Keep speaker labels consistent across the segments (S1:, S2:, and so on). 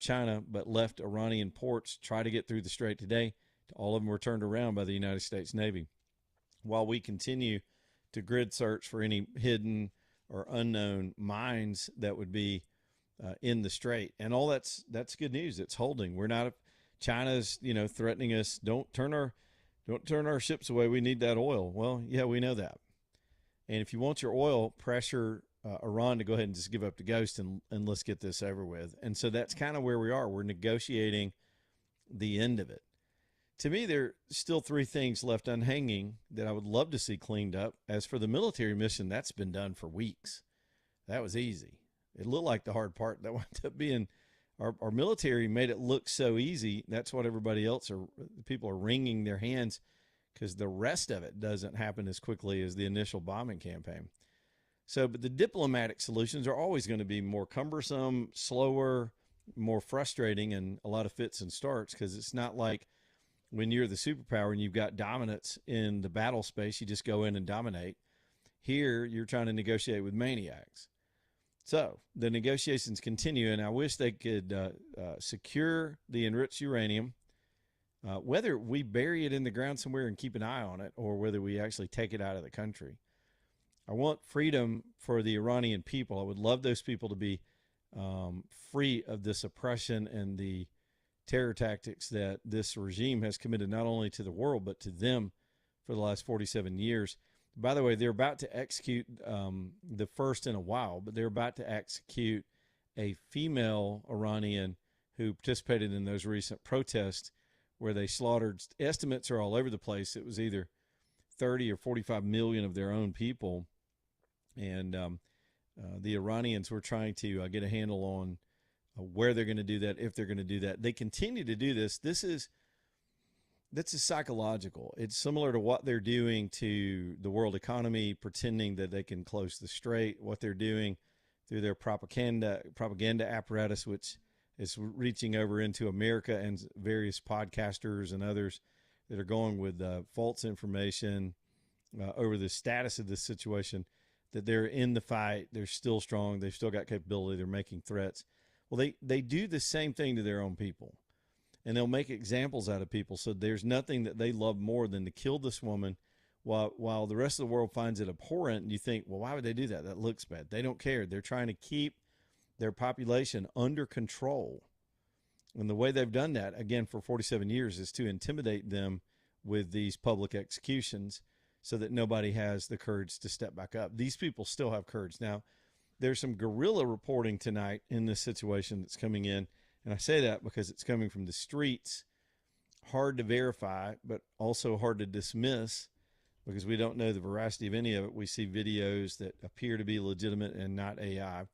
S1: China, but left Iranian ports, try to get through the strait today. All of them were turned around by the United States Navy. While we continue to grid search for any hidden or unknown mines that would be in the strait, and all that's good news. It's holding. We're not. China's threatening us. Don't turn our ships away. We need that oil. Well, yeah, we know that. And if you want your oil, pressure Iran to go ahead and just give up the ghost and let's get this over with. And so that's kind of where we are. We're negotiating the end of it. To me, there are still three things left unhanging that I would love to see cleaned up. As for the military mission, that's been done for weeks. That was easy. It looked like the hard part. That wound up being our military made it look so easy. That's what everybody else people are wringing their hands because the rest of it doesn't happen as quickly as the initial bombing campaign. So, but the diplomatic solutions are always going to be more cumbersome, slower, more frustrating, and a lot of fits and starts because it's not like when you're the superpower and you've got dominance in the battle space, you just go in and dominate. Here, you're trying to negotiate with maniacs. So the negotiations continue, and I wish they could secure the enriched uranium, whether we bury it in the ground somewhere and keep an eye on it, or whether we actually take it out of the country. I want freedom for the Iranian people. I would love those people to be free of this oppression and the terror tactics that this regime has committed not only to the world, but to them for the last 47 years. By the way, they're about to execute the first in a while, but they're about to execute a female Iranian who participated in those recent protests where they slaughtered, estimates are all over the place. It was either 30 or 45 million of their own people. And the Iranians were trying to get a handle on where they're going to do that, if they're going to do that. They continue to do this. This is psychological. It's similar to what they're doing to the world economy, pretending that they can close the strait, what they're doing through their propaganda apparatus, which is reaching over into America and various podcasters and others that are going with false information over the status of this situation, that they're in the fight. They're still strong. They've still got capability. They're making threats. Well, they do the same thing to their own people, and they'll make examples out of people. So there's nothing that they love more than to kill this woman while the rest of the world finds it abhorrent. And you think, well, why would they do that? That looks bad. They don't care. They're trying to keep their population under control. And the way they've done that, again, for 47 years is to intimidate them with these public executions so that nobody has the courage to step back up. These people still have courage. Now, there's some guerrilla reporting tonight in this situation that's coming in. And I say that because it's coming from the streets, hard to verify, but also hard to dismiss because we don't know the veracity of any of it. We see videos that appear to be legitimate and not AI.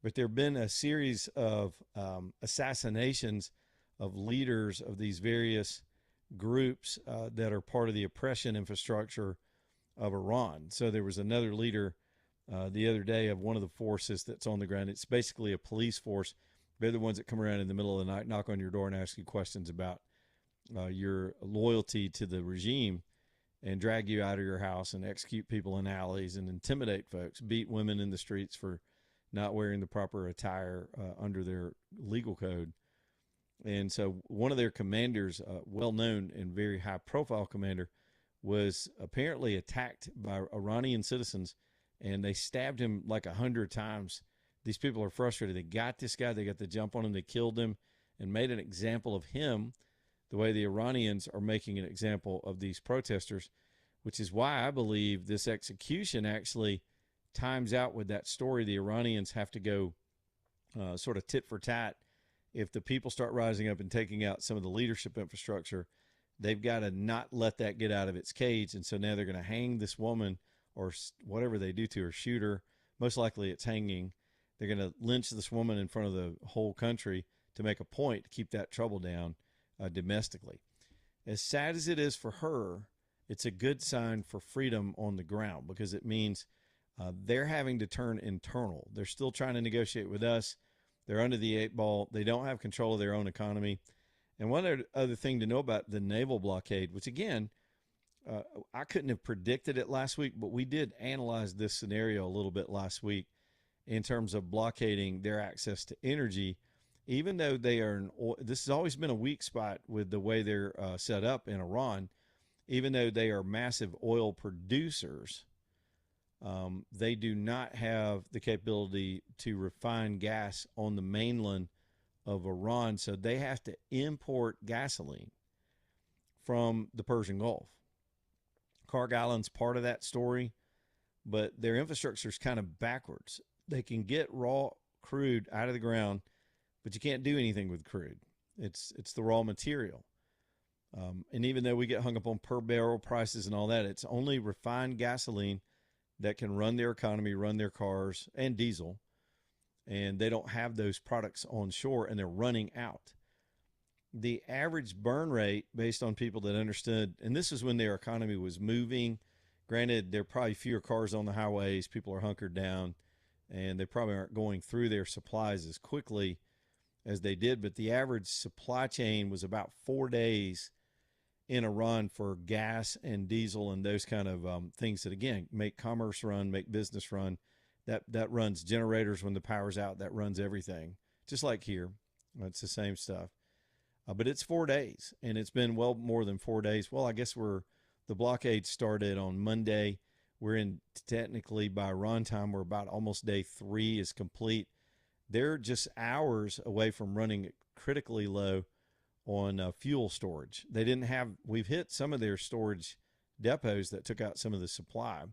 S1: But there have been a series of assassinations of leaders of these various groups that are part of the oppression infrastructure of Iran. So there was another leader the other day of one of the forces that's on the ground. It's basically a police force. They're the ones that come around in the middle of the night, knock on your door and ask you questions about your loyalty to the regime and drag you out of your house and execute people in alleys and intimidate folks, beat women in the streets for not wearing the proper attire under their legal code. And so one of their commanders, well-known and very high-profile commander, was apparently attacked by Iranian citizens, and they stabbed him like 100 times. These people are frustrated. They got this guy. They got the jump on him. They killed him and made an example of him the way the Iranians are making an example of these protesters, which is why I believe this execution actually times out with that story. The Iranians have to go sort of tit for tat. If the people start rising up and taking out some of the leadership infrastructure, they've got to not let that get out of its cage. And so now they're going to hang this woman or whatever they do to her, shoot her. Most likely it's hanging. They're going to lynch this woman in front of the whole country to make a point to keep that trouble down domestically. As sad as it is for her, it's a good sign for freedom on the ground because it means they're having to turn internal. They're still trying to negotiate with us. They're under the eight ball. They don't have control of their own economy. And one other thing to know about the naval blockade, which again, I couldn't have predicted it last week, but we did analyze this scenario a little bit last week in terms of blockading their access to energy. even though they are this has always been a weak spot with the way they're set up in Iran. Even though they are massive oil producers, they do not have the capability to refine gas on the mainland of Iran, so they have to import gasoline from the Persian Gulf. Carg Island's part of that story, but their infrastructure is kind of backwards. They can get raw crude out of the ground, but you can't do anything with crude. It's the raw material. And even though we get hung up on per barrel prices and all that, it's only refined gasoline that can run their economy, run their cars, and diesel. And they don't have those products on shore, and they're running out. The average burn rate, based on people that understood, and this is when their economy was moving. Granted, there are probably fewer cars on the highways. People are hunkered down, and they probably aren't going through their supplies as quickly as they did. But the average supply chain was about 4 days in Iran for gas and diesel and those kind of things that, again, make commerce run, make business run. That runs generators when the power's out. That runs everything, just like here. It's the same stuff. But it's 4 days, and it's been well more than 4 days. Well, I guess the blockade started on Monday. We're in, technically by Iran time, we're about almost day 3 is complete. They're just hours away from running critically low on fuel storage. We've hit some of their storage depots that took out some of the supply.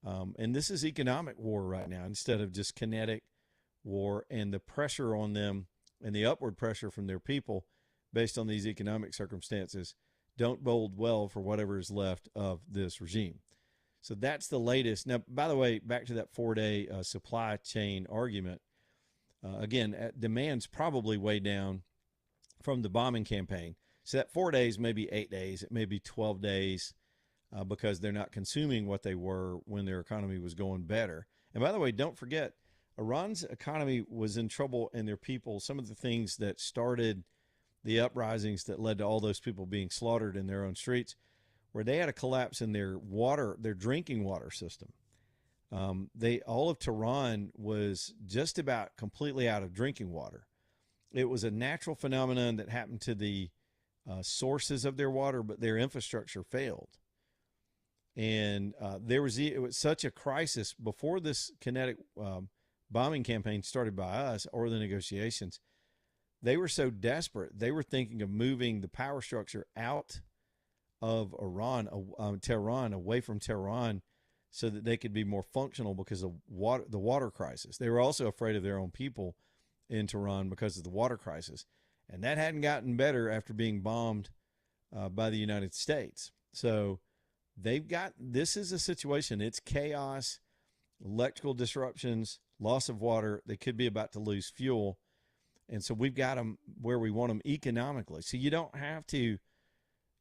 S1: And this is economic war right now instead of just kinetic war, and the pressure on them and the upward pressure from their people based on these economic circumstances don't bode well for whatever is left of this regime. So that's the latest. Now, by the way, back to that 4-day supply chain argument. Again, demand's probably way down from the bombing campaign. So that 4 days, maybe 8 days, it may be 12 days because they're not consuming what they were when their economy was going better. And by the way, don't forget, Iran's economy was in trouble, and their people, some of the things that started the uprisings that led to all those people being slaughtered in their own streets, where they had a collapse in their drinking water system. All of Tehran was just about completely out of drinking water. It was a natural phenomenon that happened to the sources of their water, but their infrastructure failed. And it was such a crisis before this kinetic bombing campaign started by us, or the negotiations. They were so desperate, they were thinking of moving the power structure out of Tehran, away from Tehran, so that they could be more functional because of the water crisis. They were also afraid of their own people in Tehran because of the water crisis. And that hadn't gotten better after being bombed by the United States. So this is a situation. It's chaos, electrical disruptions, loss of water. They could be about to lose fuel. And so we've got them where we want them economically. So you don't have to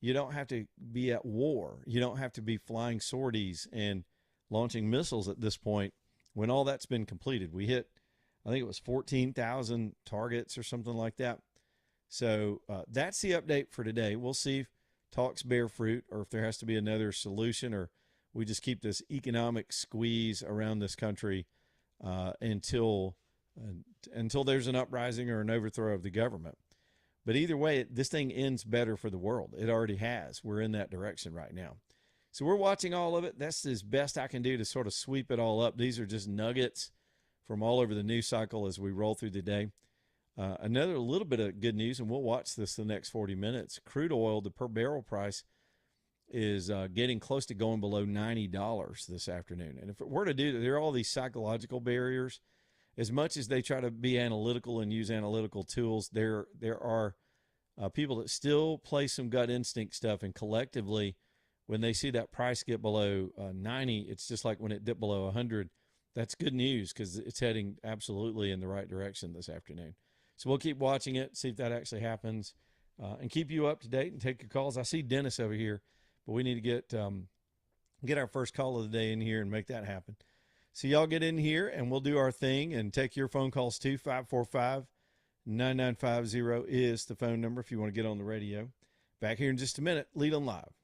S1: be at war. You don't have to be flying sorties and launching missiles at this point when all that's been completed. We hit, I think it was 14,000 targets or something like that. So that's the update for today. We'll see if talks bear fruit, or if there has to be another solution, or we just keep this economic squeeze around this country until there's an uprising or an overthrow of the government. But either way, this thing ends better for the world. It already has. We're in that direction right now. So we're watching all of it. That's as best I can do to sort of sweep it all up. These are just nuggets from all over the news cycle as we roll through the day. Another little bit of good news, and we'll watch this the next 40 minutes. Crude oil, the per barrel price, is getting close to going below $90 this afternoon. And if it were to do that, there are all these psychological barriers. As much as they try to be analytical and use analytical tools, there are people that still play some gut instinct stuff, and collectively, when they see that price get below 90, it's just like when it dipped below 100. That's good news because it's heading absolutely in the right direction this afternoon. So we'll keep watching it, see if that actually happens, and keep you up to date and take your calls. I see Dennis over here, but we need to get our first call of the day in here and make that happen. So y'all get in here, and we'll do our thing and take your phone calls too. 545-9950 is the phone number if you want to get on the radio. Back here in just a minute. Leland Live.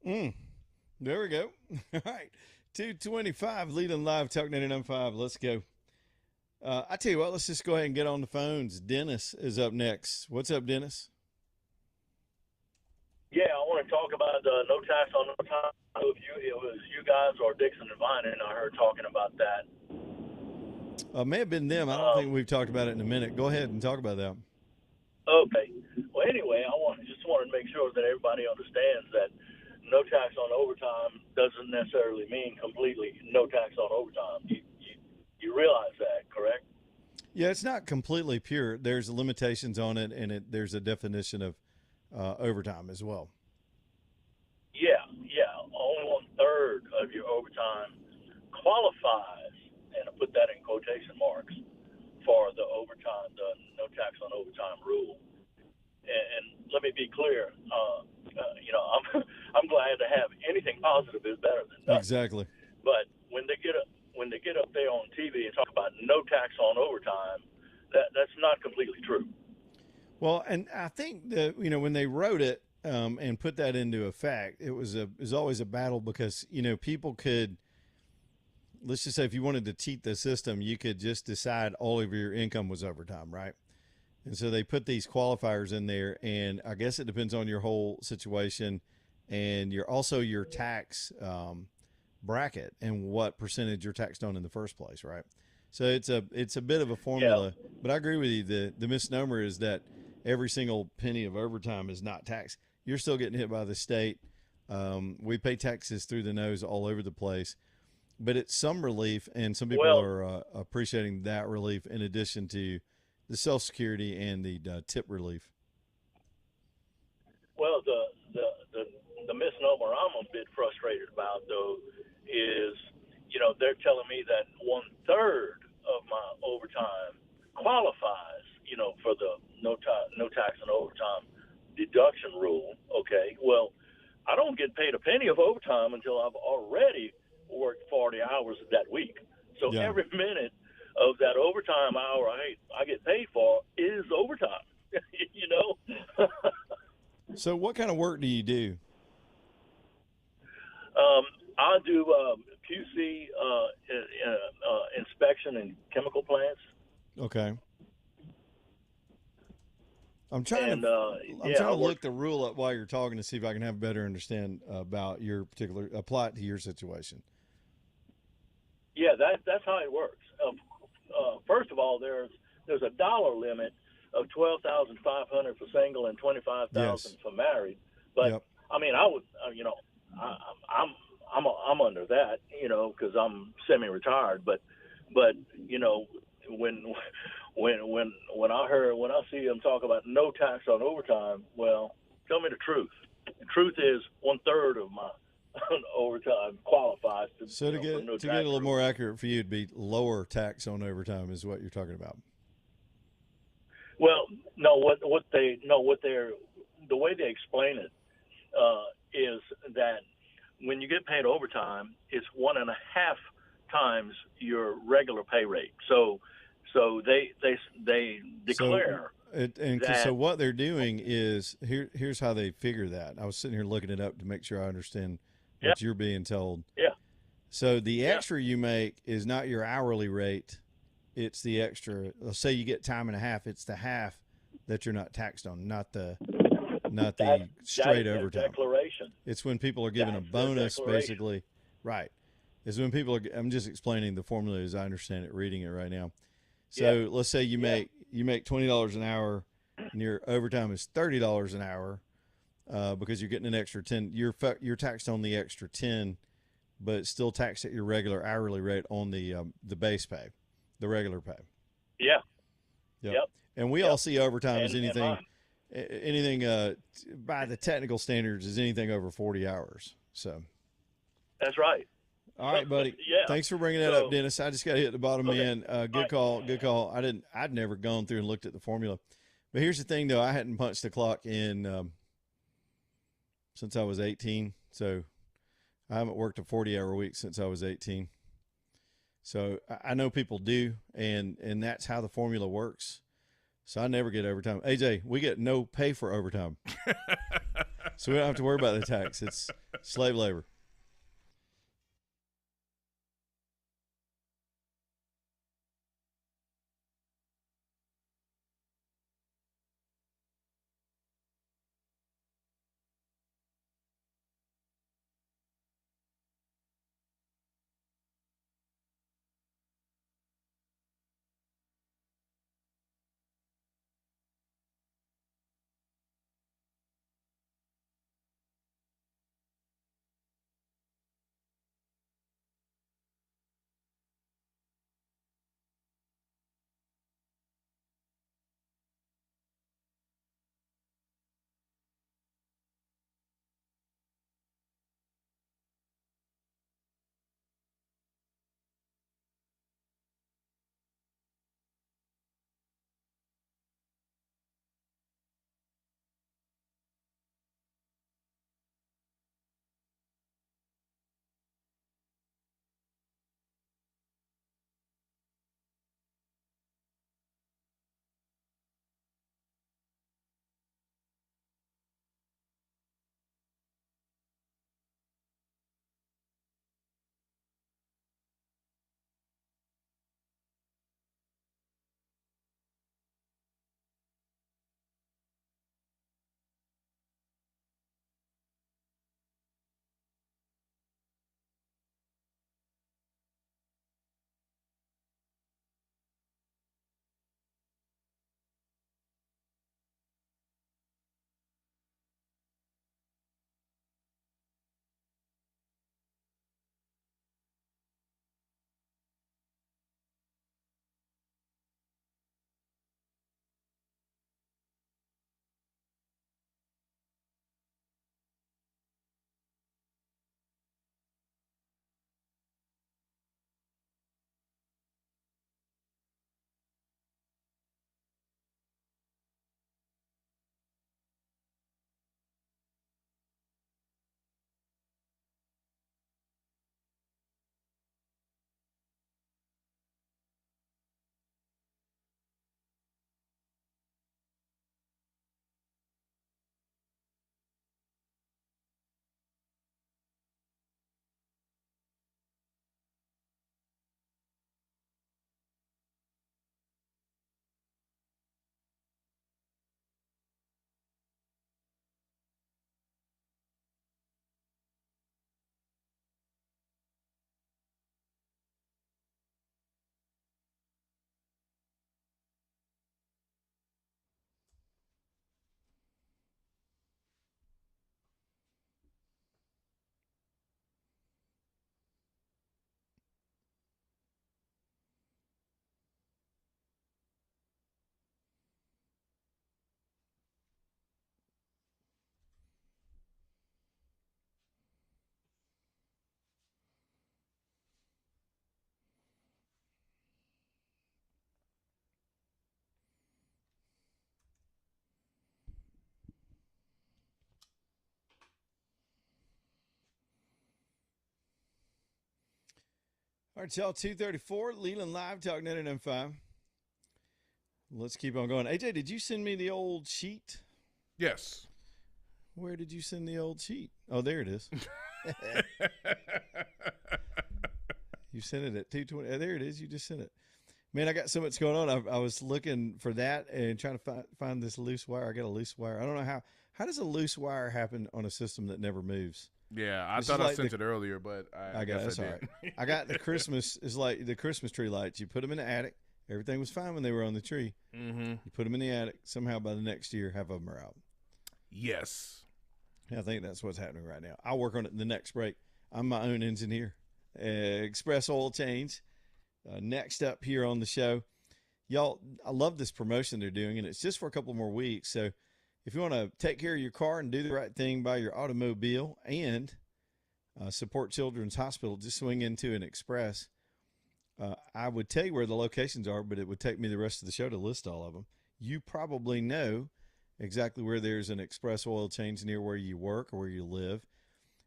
S1: Mm, there we go. All right. 225, leading live, Talk 99.5. Let's go. I tell you what, let's just go ahead and get on the phones. Dennis is up next. What's up, Dennis?
S2: Yeah, I want to talk about no tax on overtime. If it was you guys or Dixon and Vine, I heard talking about that.
S1: May have been them. I don't think we've talked about it in a minute. Go ahead and talk about that.
S2: Okay. Well, anyway, just wanted to make sure that everybody understands that no tax on overtime doesn't necessarily mean completely no tax on overtime. You realize that, correct?
S1: Yeah, it's not completely pure. There's limitations on it, and there's a definition of overtime as well.
S2: Yeah. Only 1/3 of your overtime qualifies, and I put that in quotation marks, for the overtime, the no tax on overtime rule. And let me be clear, I'm glad to have anything positive is better than nothing.
S1: Exactly.
S2: But when they get up there on TV and talk about no tax on overtime, that's not completely true.
S1: Well, and I think that when they wrote it and put that into effect, it was always a battle because people could, let's just say, if you wanted to cheat the system, you could just decide all of your income was overtime, right? And so they put these qualifiers in there, and I guess it depends on your whole situation and your tax bracket and what percentage you're taxed on in the first place, right? So it's a bit of a formula, but I agree with you. The misnomer is that every single penny of overtime is not taxed. You're still getting hit by the state. We pay taxes through the nose all over the place, but it's some relief, and some people are appreciating that relief in addition to the Social Security and the tip relief.
S2: Well, the misnomer I'm a bit frustrated about, though, is they're telling me that 1/3 of my overtime qualifies, for the no tax on overtime deduction rule. Okay, well, I don't get paid a penny of overtime until I've already worked 40 hours that week. So every minute of that overtime hour I get paid for is overtime.
S1: So what kind of work do you do?
S2: I do QC inspection in chemical plants.
S1: Okay. I'm trying to look the rule up while you're talking to see if I can have a better understand about your particular, apply it to your situation.
S2: Yeah, that's how it works. First of all, there's a dollar limit of $12,500 for single and $25,000 for married. But I mean, I would, I'm under that, because I'm semi-retired. But when I see them talk about no tax on overtime, well, tell me the truth. The truth is 1/3 of my overtime qualifies to.
S1: So to get a little more accurate for you, it'd be lower tax on overtime is what you're talking about.
S2: Well, no, the way they explain it is that when you get paid overtime, it's 1.5 times your regular pay rate. So they declare.
S1: So what they're doing is here's how they figure that. I was sitting here looking it up to make sure I understand what you're being told.
S2: Yeah.
S1: So the extra you make is not your hourly rate. It's the extra. Let's say you get time and a half. It's the half that you're not taxed on, not the straight overtime.
S2: Declaration.
S1: It's when people are given a bonus, basically. Right. It's when people are. I'm just explaining the formula as I understand it, reading it right now. So let's say you make $20 an hour, and your overtime is $30 an hour, because you're getting an extra 10. You're taxed on the extra 10, but it's still taxed at your regular hourly rate on the base pay, the regular pay.
S2: Yeah.
S1: Yep. And we all see overtime as anything by the technical standards is anything over 40 hours. So.
S2: That's right.
S1: All right, buddy.
S2: Yeah.
S1: Thanks for bringing that up, Dennis. I just got to hit the bottom end. Good call. I'd never gone through and looked at the formula. But here's the thing, though. I hadn't punched the clock in since I was 18. So I haven't worked a 40-hour week since I was 18. So I know people do, and that's how the formula works. So I never get overtime. AJ, we get no pay for overtime. So we don't have to worry about the tax. It's slave labor. All right, y'all, 234, Leland Live, Talk Net at M5. Let's keep on going. AJ, did you send me the old sheet?
S3: Yes.
S1: Where did you send the old sheet? Oh, there it is. You sent it at 2:20. There it is. You just sent it. Man, I got so much going on. I was looking for that and trying to find this loose wire. I got a loose wire. I don't know how does a loose wire happen on a system that never moves?
S3: Yeah, I thought I sent it earlier, but I guess
S1: that's
S3: I
S1: all
S3: did.
S1: right. I got the Christmas. It's like the Christmas tree lights. You put them in the attic. Everything was fine when they were on the tree.
S3: Mm-hmm.
S1: You put them in the attic. Somehow by the next year, half of them are out.
S3: Yes.
S1: I think that's what's happening right now. I'll work on it in the next break. I'm my own engineer. Express Oil Change. Next up here on the show. Y'all, I love this promotion they're doing, and it's just for a couple more weeks. So if you want to take care of your car and do the right thing by your automobile and support Children's Hospital, just swing into an Express. I would tell you where the locations are, but it would take me the rest of the show to list all of them. You probably know exactly where there's an Express Oil Change near where you work or where you live.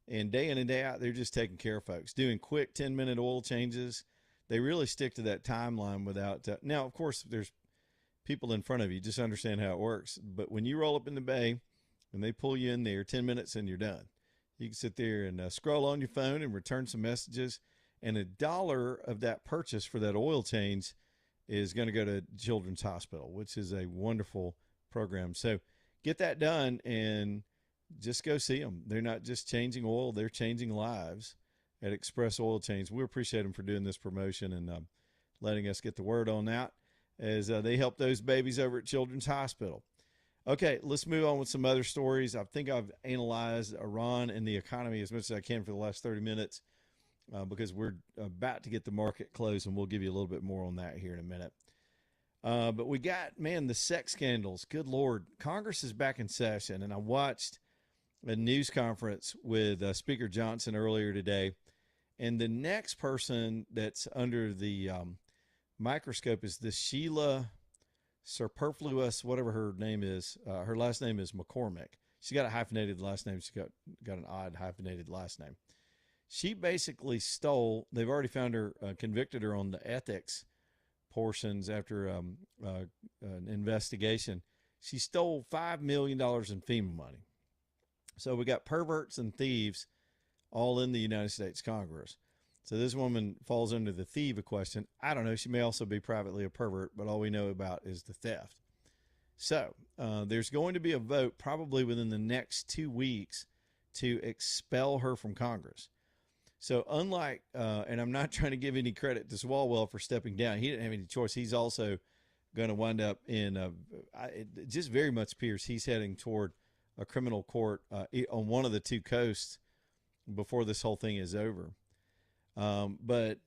S1: And day in and day out, they're just taking care of folks, doing quick 10-minute oil changes. They really stick to that timeline without now, of course, there's people in front of you. Just understand how it works. But when you roll up in the bay and they pull you in there 10 minutes and you're done. You can sit there and scroll on your phone and return some messages, and $1 of that purchase for that oil change is going to go to Children's Hospital, which is a wonderful program. So get that done and just go see them. They're not just changing oil, they're changing lives at Express Oil Change. We appreciate them for doing this promotion and letting us get the word on that as they help those babies over at Children's Hospital. Okay, let's move on with some other stories. I think I've analyzed Iran and the economy as much as I can for the last 30 minutes because we're about to get the market closed, and we'll give you a little bit more on that here in a minute. But we got, man, the sex scandals. Good Lord. Congress is back in session, and I watched a news conference with Speaker Johnson earlier today, and the next person that's under the microscope is this Sheila Superfluous, whatever her name is. Her last name is McCormick. She's got a hyphenated last name. She's got an odd hyphenated last name. She basically stole. They've already found her, convicted her on the ethics portions after an investigation. She stole $5 million in FEMA money. So we got perverts and thieves all in the United States Congress. So this woman falls under the thief question. I don't know. She may also be privately a pervert, but all we know about is the theft. So there's going to be a vote probably within the next 2 weeks to expel her from Congress. So unlike, and I'm not trying to give any credit to Swalwell for stepping down. He didn't have any choice. He's also going to wind up in, it just very much appears he's heading toward a criminal court on one of the two coasts before this whole thing is over. But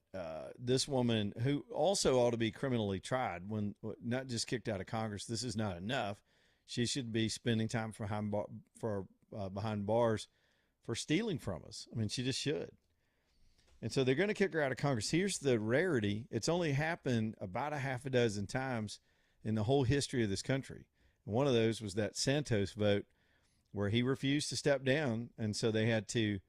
S1: this woman, who also ought to be criminally tried, when not just kicked out of Congress, this is not enough. She should be spending time behind bars for stealing from us. I mean, she just should. And so they're going to kick her out of Congress. Here's the rarity. It's only happened about a half a dozen times in the whole history of this country. And one of those was that Santos vote where he refused to step down, and so they had to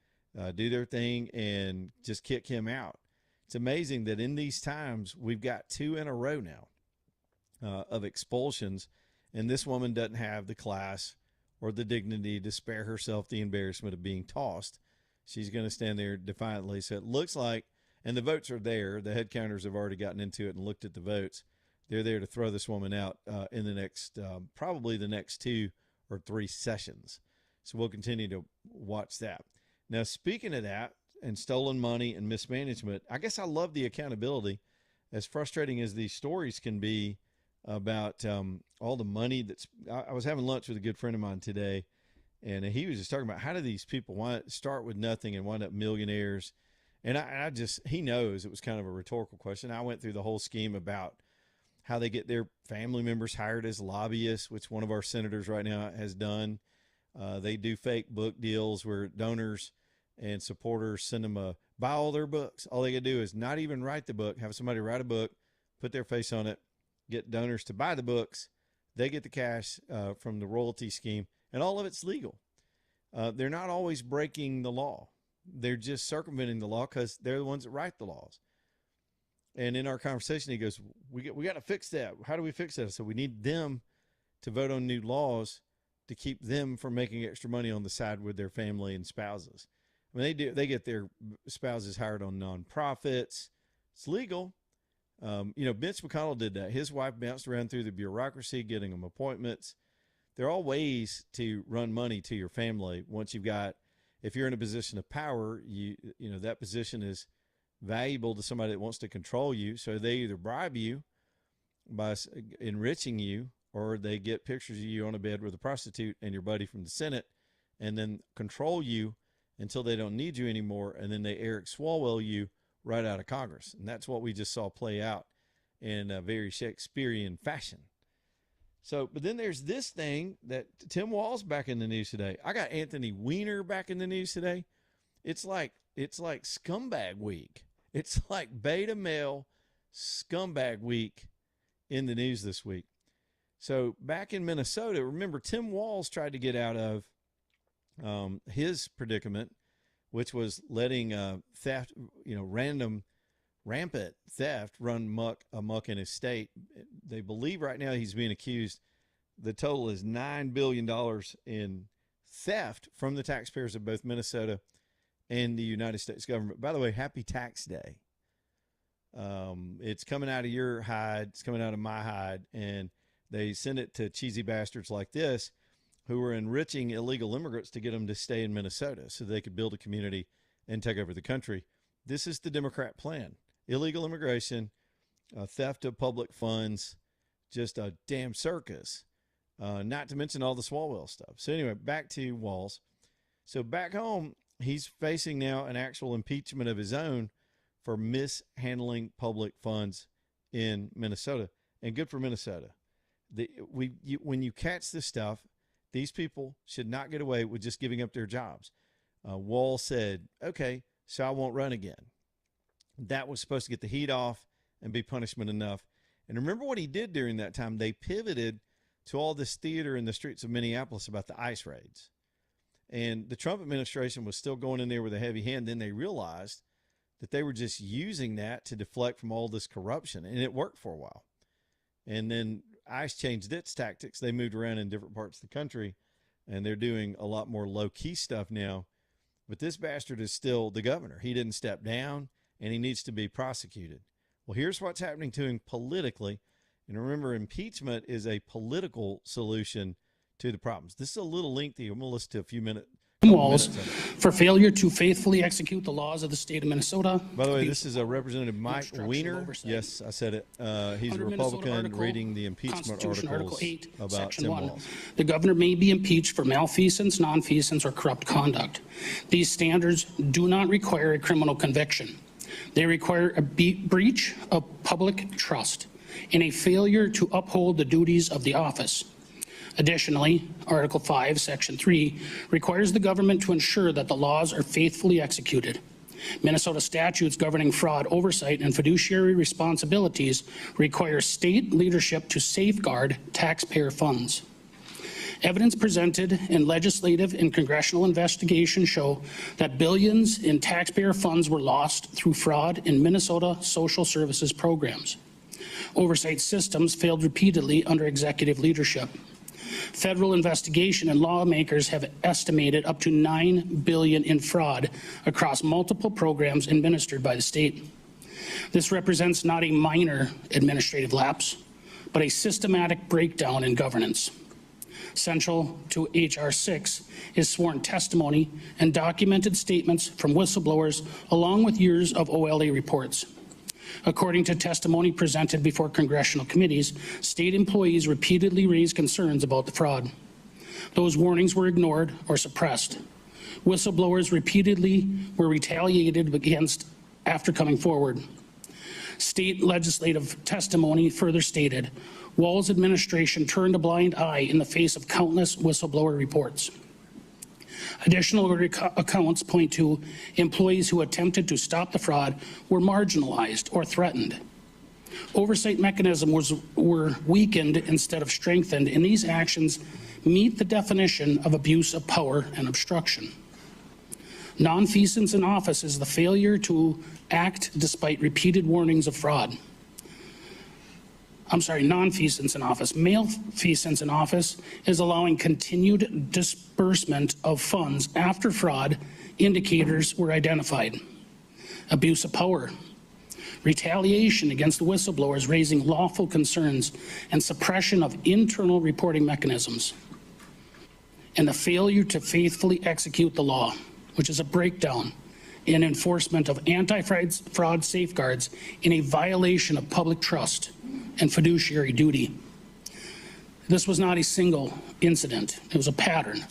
S1: do their thing and just kick him out. It's amazing that in these times we've got 2 in a row now of expulsions, and this woman doesn't have the class or the dignity to spare herself the embarrassment of being tossed. She's going to stand there defiantly. So it looks like, and the votes are there. The head counters have already gotten into it and looked at the votes. They're there to throw this woman out in the next, probably the next 2 or 3 sessions. So we'll continue to watch that. Now, speaking of that and stolen money and mismanagement, I guess I love the accountability, as frustrating as these stories can be about all the money that's – I was having lunch with a good friend of mine today, and he was just talking about how do these people start with nothing and wind up millionaires. And I just – he knows it was kind of a rhetorical question. I went through the whole scheme about how they get their family members hired as lobbyists, which one of our senators right now has done. They do fake book deals where donors and supporters send them buy all their books. All they got to do is not even write the book, have somebody write a book, put their face on it, get donors to buy the books. They get the cash from the royalty scheme, and all of it's legal. They're not always breaking the law. They're just circumventing the law because they're the ones that write the laws. And in our conversation, he goes, we got to fix that. How do we fix that? So we need them to vote on new laws to keep them from making extra money on the side with their family and spouses. I mean, they get their spouses hired on nonprofits. It's legal. Mitch McConnell did that. His wife bounced around through the bureaucracy, getting them appointments. There are all ways to run money to your family. Once if you're in a position of power, that position is valuable to somebody that wants to control you. So they either bribe you by enriching you, or they get pictures of you on a bed with a prostitute and your buddy from the Senate, and then control you until they don't need you anymore, and then they Eric Swalwell you right out of Congress. And that's what we just saw play out in a very Shakespearean fashion. So, but then there's this thing that Tim Walz back in the news today. I got Anthony Weiner back in the news today. It's like scumbag week. It's like beta male scumbag week in the news this week. So back in Minnesota, remember Tim Walz tried to get out of his predicament, which was letting theft, rampant theft run amok in his state. They believe right now he's being accused. The total is $9 billion in theft from the taxpayers of both Minnesota and the United States government. By the way, happy tax day. It's coming out of your hide. It's coming out of my hide. And they send it to cheesy bastards like this who are enriching illegal immigrants to get them to stay in Minnesota so they could build a community and take over the country. This is the Democrat plan. Illegal immigration, theft of public funds, just a damn circus. Not to mention all the Swalwell stuff. So anyway, back to Walz. So back home, he's facing now an actual impeachment of his own for mishandling public funds in Minnesota. And good for Minnesota. When you catch this stuff, these people should not get away with just giving up their jobs. Walz said, okay, so I won't run again. That was supposed to get the heat off and be punishment enough. And remember what he did during that time? They pivoted to all this theater in the streets of Minneapolis about the ICE raids. And the Trump administration was still going in there with a heavy hand. Then they realized that they were just using that to deflect from all this corruption. And it worked for a while. And then ICE changed its tactics. They moved around in different parts of the country, and they're doing a lot more low-key stuff now. But this bastard is still the governor. He didn't step down, and he needs to be prosecuted. Well, here's what's happening to him politically. And remember, impeachment is a political solution to the problems. This is a little lengthy. I'm going to listen to a few minutes.
S4: Walz for failure to faithfully execute the laws of the state of Minnesota.
S1: By the way, this is a Representative Mike Weiner. Yes, I said it. He's a Republican reading the impeachment articles about Tim Walz.
S4: The governor may be impeached for malfeasance, nonfeasance, or corrupt conduct. These standards do not require a criminal conviction. They require a breach of public trust and a failure to uphold the duties of the office. Additionally, Article 5, Section 3 requires the government to ensure that the laws are faithfully executed. Minnesota statutes governing fraud oversight and fiduciary responsibilities require state leadership to safeguard taxpayer funds. Evidence presented in legislative and congressional investigations show that billions in taxpayer funds were lost through fraud in Minnesota social services programs. Oversight systems failed repeatedly under executive leadership. Federal investigation and lawmakers have estimated up to $9 billion in fraud across multiple programs administered by the state. This represents not a minor administrative lapse, but a systematic breakdown in governance. Central to H.R. 6 is sworn testimony and documented statements from whistleblowers, along with years of OLA reports. According to testimony presented before congressional committees, state employees repeatedly raised concerns about the fraud. Those warnings were ignored or suppressed. Whistleblowers repeatedly were retaliated against after coming forward. State legislative testimony further stated, Walz administration turned a blind eye in the face of countless whistleblower reports. Additional accounts point to employees who attempted to stop the fraud were marginalized or threatened. Oversight mechanisms were weakened instead of strengthened, and these actions meet the definition of abuse of power and obstruction. Nonfeasance in office is the failure to act despite repeated warnings of fraud. Nonfeasance in office. Malfeasance in office is allowing continued disbursement of funds after fraud indicators were identified. Abuse of power. Retaliation against the whistleblowers raising lawful concerns and suppression of internal reporting mechanisms. And the failure to faithfully execute the law, which is a breakdown in enforcement of anti-fraud safeguards in a violation of public trust and fiduciary duty. This was not a single incident. It was a pattern.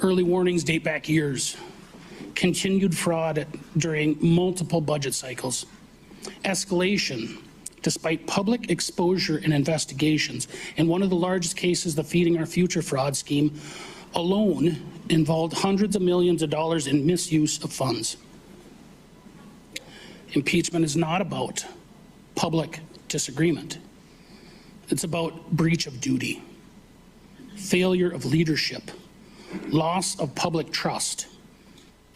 S4: Early warnings date back years. Continued fraud during multiple budget cycles. Escalation despite public exposure and investigations. In one of the largest cases, the Feeding Our Future fraud scheme alone involved hundreds of millions of dollars in misuse of funds. Impeachment is not about public disagreement. It's about breach of duty, failure of leadership, loss of public trust.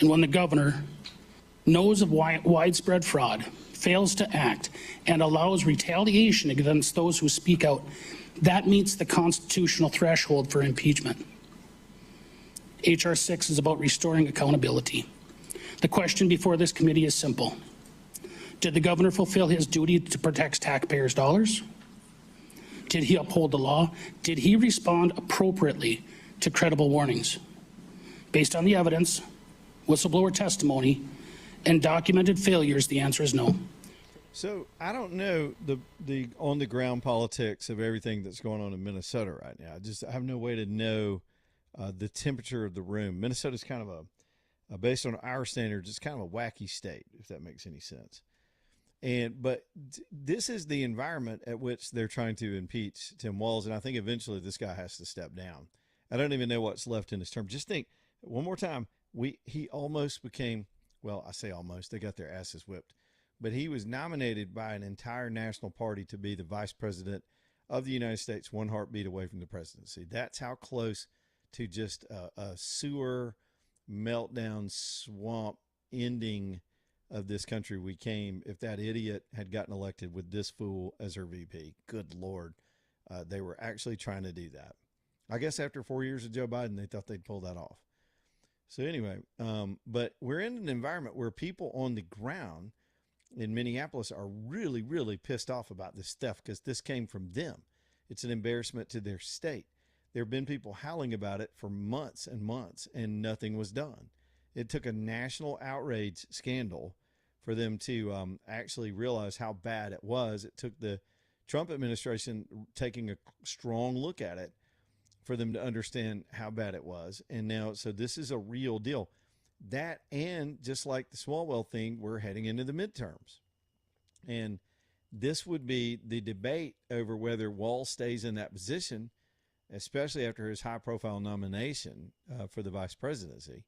S4: And when the governor knows of widespread fraud, fails to act, and allows retaliation against those who speak out, that meets the constitutional threshold for impeachment. H.R. 6 is about restoring accountability. The question before this committee is simple. Did the governor fulfill his duty to protect taxpayers' dollars? Did he uphold the law? Did he respond appropriately to credible warnings? Based on the evidence, whistleblower testimony, and documented failures, the answer is no.
S1: So I don't know the on the ground politics of everything that's going on in Minnesota right now. I have no way to know the temperature of the room. Minnesota's kind of based on our standards, it's kind of a wacky state, if that makes any sense. But this is the environment at which they're trying to impeach Tim Walz, and I think eventually this guy has to step down. I don't even know what's left in his term. Just think, one more time, he almost became, well, I say almost, they got their asses whipped, but he was nominated by an entire national party to be the vice president of the United States, one heartbeat away from the presidency. That's how close to just a sewer meltdown swamp ending of this country we came if that idiot had gotten elected with this fool as her VP. Good Lord. They were actually trying to do that. I guess after 4 years of Joe Biden, they thought they'd pull that off. So anyway, but we're in an environment where people on the ground in Minneapolis are really, really pissed off about this stuff because this came from them. It's an embarrassment to their state. There have been people howling about it for months and months, and nothing was done. It took a national outrage scandal for them to actually realize how bad it was. It took the Trump administration taking a strong look at it for them to understand how bad it was. And now, so this is a real deal. That, and just like the Swalwell thing, we're heading into the midterms. And this would be the debate over whether Walz stays in that position, especially after his high-profile nomination for the vice presidency,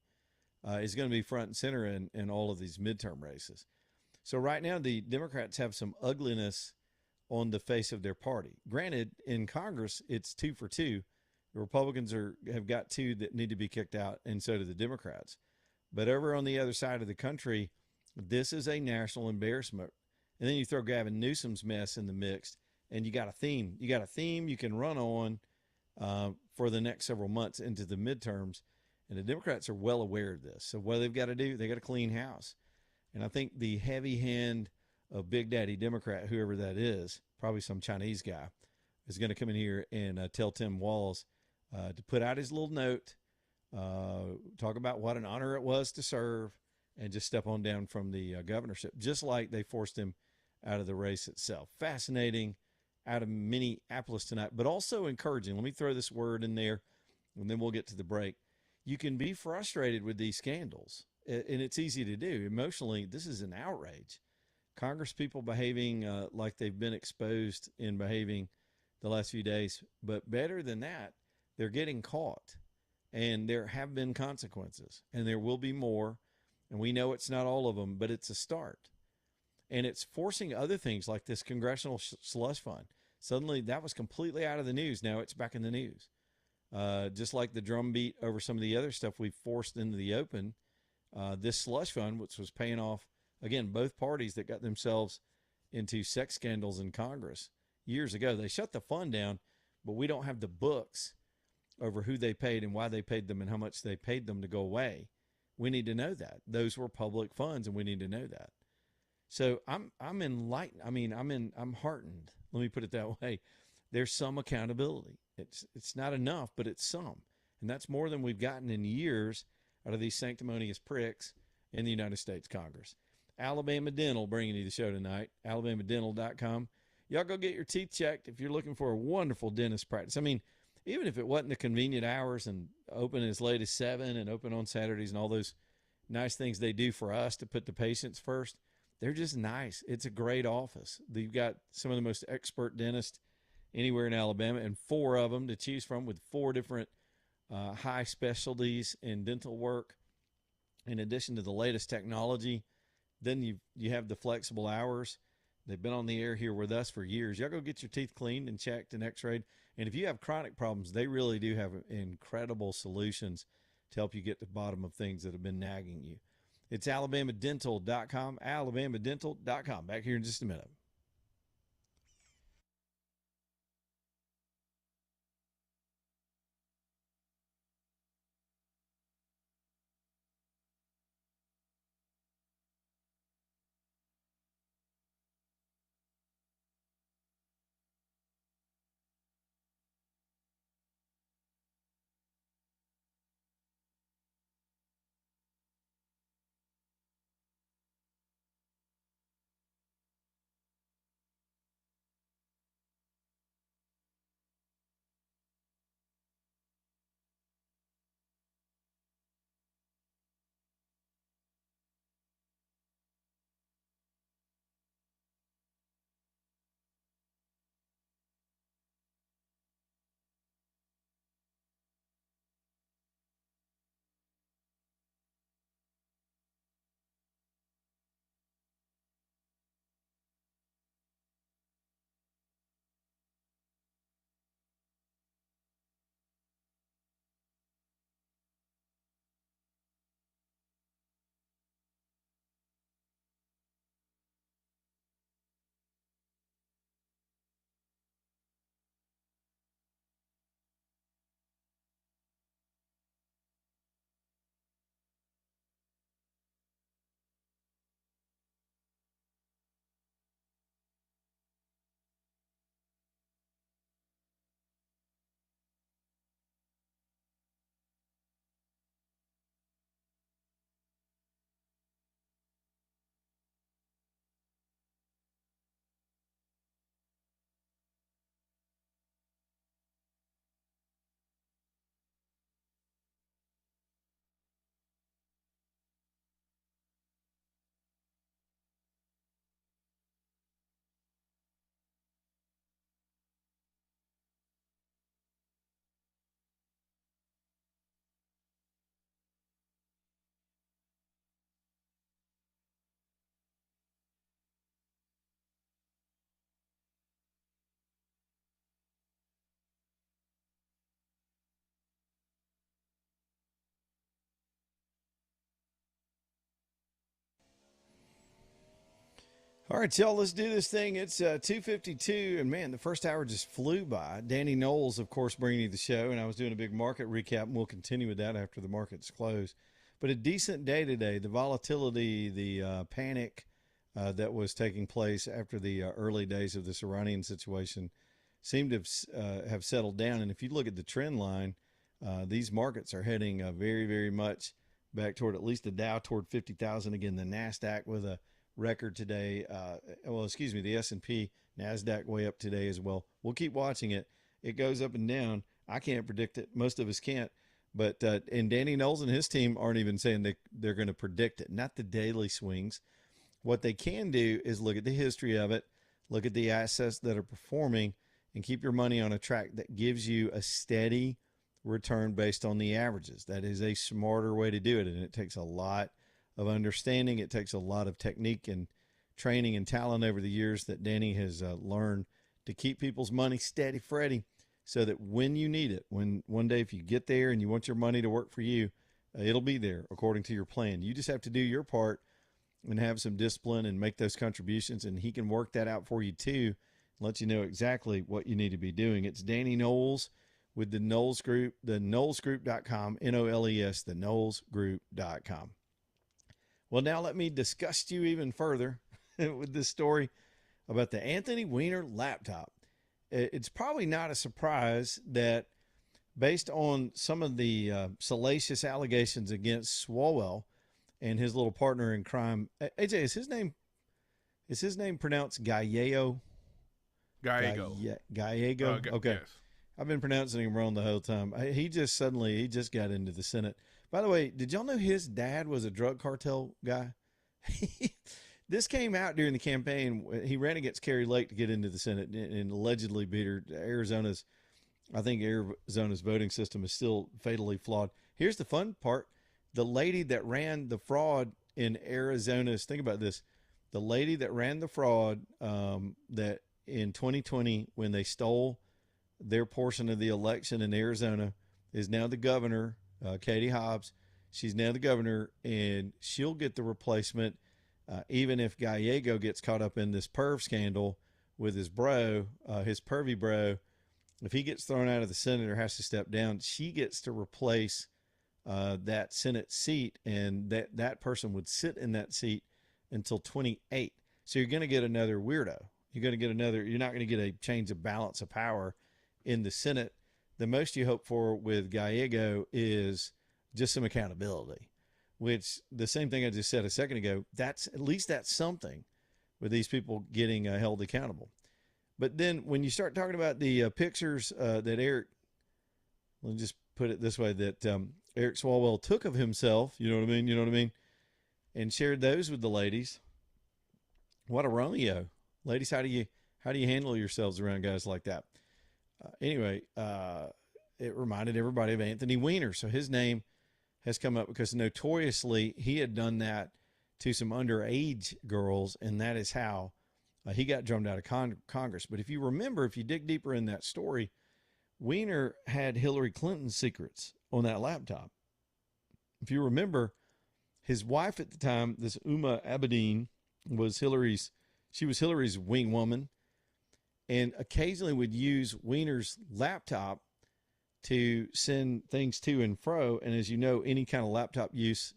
S1: is going to be front and center in all of these midterm races. So right now, the Democrats have some ugliness on the face of their party. Granted, in Congress, it's 2 for 2. The Republicans have got 2 that need to be kicked out, and so do the Democrats. But over on the other side of the country, this is a national embarrassment. And then you throw Gavin Newsom's mess in the mix, and you got a theme. You got a theme you can run on for the next several months into the midterms. And the Democrats are well aware of this. So what they've got to do, they got to clean house. And I think the heavy hand of Big Daddy Democrat, whoever that is, probably some Chinese guy, is going to come in here and tell Tim Walz to put out his little note, talk about what an honor it was to serve, and just step on down from the governorship, just like they forced him out of the race itself. Fascinating out of Minneapolis tonight, but also encouraging. Let me throw this word in there, and then we'll get to the break. You can be frustrated with these scandals, and it's easy to do. Emotionally, this is an outrage. Congress people behaving like they've been exposed in behaving the last few days, but better than that, they're getting caught, and there have been consequences, and there will be more, and we know it's not all of them, but it's a start. And it's forcing other things like this congressional slush fund. Suddenly, that was completely out of the news. Now it's back in the news. Just like the drumbeat over some of the other stuff we've forced into the open, this slush fund, which was paying off, again, both parties that got themselves into sex scandals in Congress years ago. They shut the fund down, but we don't have the books over who they paid and why they paid them and how much they paid them to go away. We need to know that. Those were public funds, and we need to know that. So I'm enlightened. I mean, I'm heartened. Let me put it that way. There's some accountability. It's not enough, but it's some. And that's more than we've gotten in years out of these sanctimonious pricks in the United States Congress. Alabama Dental bringing you the show tonight, alabamadental.com. Y'all go get your teeth checked if you're looking for a wonderful dentist practice. I mean, even if it wasn't the convenient hours and open as late as 7 and open on Saturdays and all those nice things they do for us to put the patients first, they're just nice. It's a great office. You've got some of the most expert dentists anywhere in Alabama, and 4 of them to choose from with 4 different high specialties in dental work. In addition to the latest technology, then you have the flexible hours. They've been on the air here with us for years. Y'all go get your teeth cleaned and checked and x-rayed. And if you have chronic problems, they really do have incredible solutions to help you get to the bottom of things that have been nagging you. It's alabamadental.com, alabamadental.com. Back here in just a minute. All right, y'all, let's do this thing. It's 2:52, and man, the first hour just flew by. Danny Knowles, of course, bringing you the show, and I was doing a big market recap, and we'll continue with that after the markets close. But a decent day today. The volatility, the panic that was taking place after the early days of this Iranian situation seemed to have settled down. And if you look at the trend line, these markets are heading very, very much back toward at least the Dow toward 50,000. Again, the NASDAQ with a record today. The S&P, NASDAQ way up today as well. We'll keep watching it. It goes up and down. I can't predict it. Most of us can't. But and Danny Knowles and his team aren't even saying they're going to predict it, not the daily swings. What they can do is look at the history of it, look at the assets that are performing, and keep your money on a track that gives you a steady return based on the averages. That is a smarter way to do it, and it takes a lot of understanding. It takes a lot of technique and training and talent over the years that Danny has learned to keep people's money steady, Freddy, so that when you need it, when one day if you get there and you want your money to work for you, it'll be there according to your plan. You just have to do your part and have some discipline and make those contributions, and he can work that out for you too, let you know exactly what you need to be doing. It's Danny Knowles with the Knowles Group, the KnowlesGroup.com, N-O-L-E-S, the KnowlesGroup.com. Well, now let me disgust you even further with this story about the Anthony Weiner laptop. It's probably not a surprise that based on some of the salacious allegations against Swalwell and his little partner in crime, AJ, is his name pronounced Gallego? Gallego? Okay. Yes. I've been pronouncing him wrong the whole time. He just got into the Senate. By the way, did y'all know his dad was a drug cartel guy? This came out during the campaign. He ran against Carrie Lake to get into the Senate and allegedly beat her. Arizona's voting system is still fatally flawed. Here's the fun part. The lady that ran the fraud in Arizona's, think about this. The lady that ran the fraud that in 2020 when they stole their portion of the election in Arizona is now the governor, Katie Hobbs. She's now the governor, and she'll get the replacement even if Gallego gets caught up in this perv scandal with his pervy bro. If he gets thrown out of the Senate or has to step down, she gets to replace that Senate seat, and that person would sit in that seat until 28. So you're going to get another weirdo. You're not going to get a change of balance of power in the Senate. The most you hope for with Gallego is just some accountability, which the same thing I just said a second ago, that's something with these people getting held accountable. But then when you start talking about the pictures that Eric, let me just put it this way, that Eric Swalwell took of himself, you know what I mean? And shared those with the ladies. What a Romeo. Ladies, how do you handle yourselves around guys like that? Anyway, it reminded everybody of Anthony Weiner. So his name has come up because notoriously he had done that to some underage girls, and that is how he got drummed out of Congress. But if you remember, if you dig deeper in that story, Weiner had Hillary Clinton's secrets on that laptop. If you remember, his wife at the time, this Huma Abedin, was Hillary's wing woman, and occasionally would use Weiner's laptop to send things to and fro. And as you know, any kind of laptop use,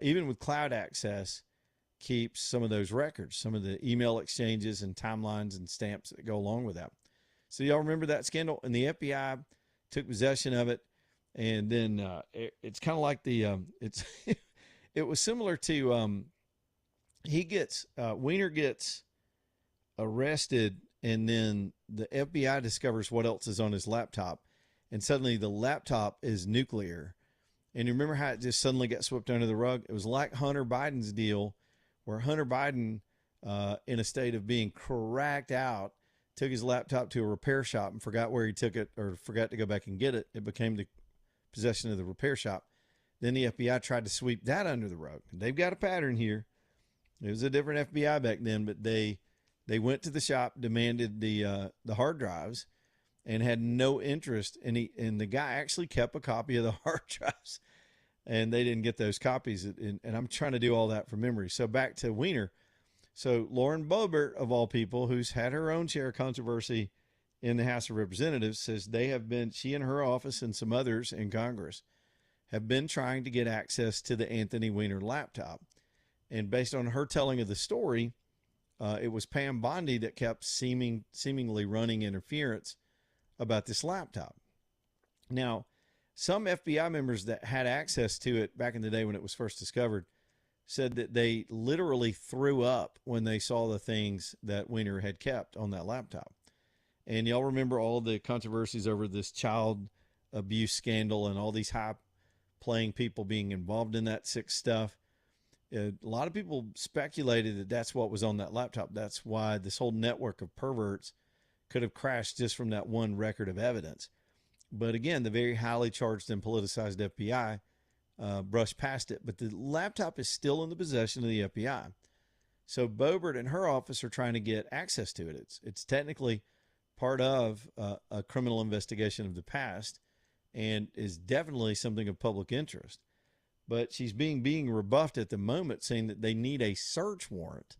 S1: even with cloud access, keeps some of those records, some of the email exchanges and timelines and stamps that go along with that. So y'all remember that scandal? And the FBI took possession of it. And then it's kind of like it was similar to Weiner gets arrested, and then the FBI discovers what else is on his laptop, and suddenly the laptop is nuclear. And you remember how it just suddenly got swept under the rug? It was like Hunter Biden's deal, where Hunter Biden, in a state of being cracked out, took his laptop to a repair shop and forgot where he took it, or forgot to go back and get it. It became the possession of the repair shop. Then the FBI tried to sweep that under the rug. They've got a pattern here. It was a different FBI back then, but they went to the shop, demanded the hard drives, and had no interest. And the guy actually kept a copy of the hard drives, and they didn't get those copies. And I'm trying to do all that from memory. So back to Weiner. So Lauren Boebert, of all people, who's had her own share of controversy in the House of Representatives, says she and her office and some others in Congress have been trying to get access to the Anthony Weiner laptop. And based on her telling of the story, it was Pam Bondi that kept seemingly running interference about this laptop. Now, some FBI members that had access to it back in the day when it was first discovered said that they literally threw up when they saw the things that Weiner had kept on that laptop. And y'all remember all the controversies over this child abuse scandal and all these high-playing people being involved in that sick stuff. A lot of people speculated that that's what was on that laptop. That's why this whole network of perverts could have crashed just from that one record of evidence. But again, the very highly charged and politicized FBI brushed past it. But the laptop is still in the possession of the FBI. So Boebert and her office are trying to get access to it. It's technically part of a criminal investigation of the past and is definitely something of public interest. But she's being rebuffed at the moment, saying that they need a search warrant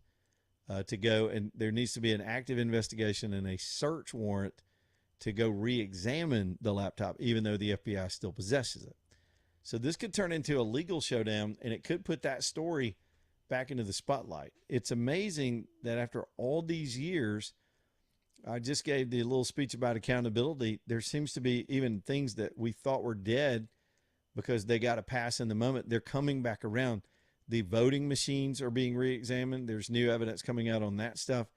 S1: to go, and there needs to be an active investigation and a search warrant to go re-examine the laptop, even though the FBI still possesses it. So this could turn into a legal showdown, and it could put that story back into the spotlight. It's amazing that after all these years, I just gave the little speech about accountability. There seems to be even things that we thought were dead because they got a pass in the moment. They're coming back around. The voting machines are being re-examined. There's new evidence coming out on that stuff.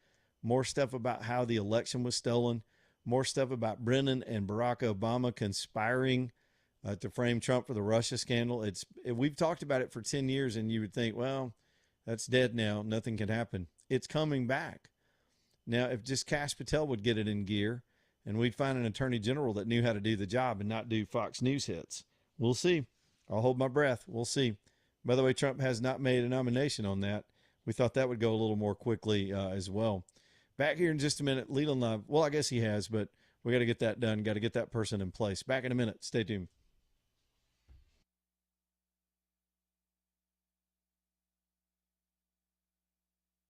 S1: More stuff about how the election was stolen. More stuff about Brennan and Barack Obama conspiring to frame Trump for the Russia scandal. We've talked about it for 10 years, and you would think, well, that's dead now. Nothing can happen. It's coming back. Now, if just Kash Patel would get it in gear and we'd find an attorney general that knew how to do the job and not do Fox News hits. We'll see. I'll hold my breath. We'll see. By the way, Trump has not made a nomination on that. We thought that would go a little more quickly as well. Back here in just a minute, Leland Live. Well, I guess he has, but we got to get that done. Got to get that person in place. Back in a minute. Stay tuned.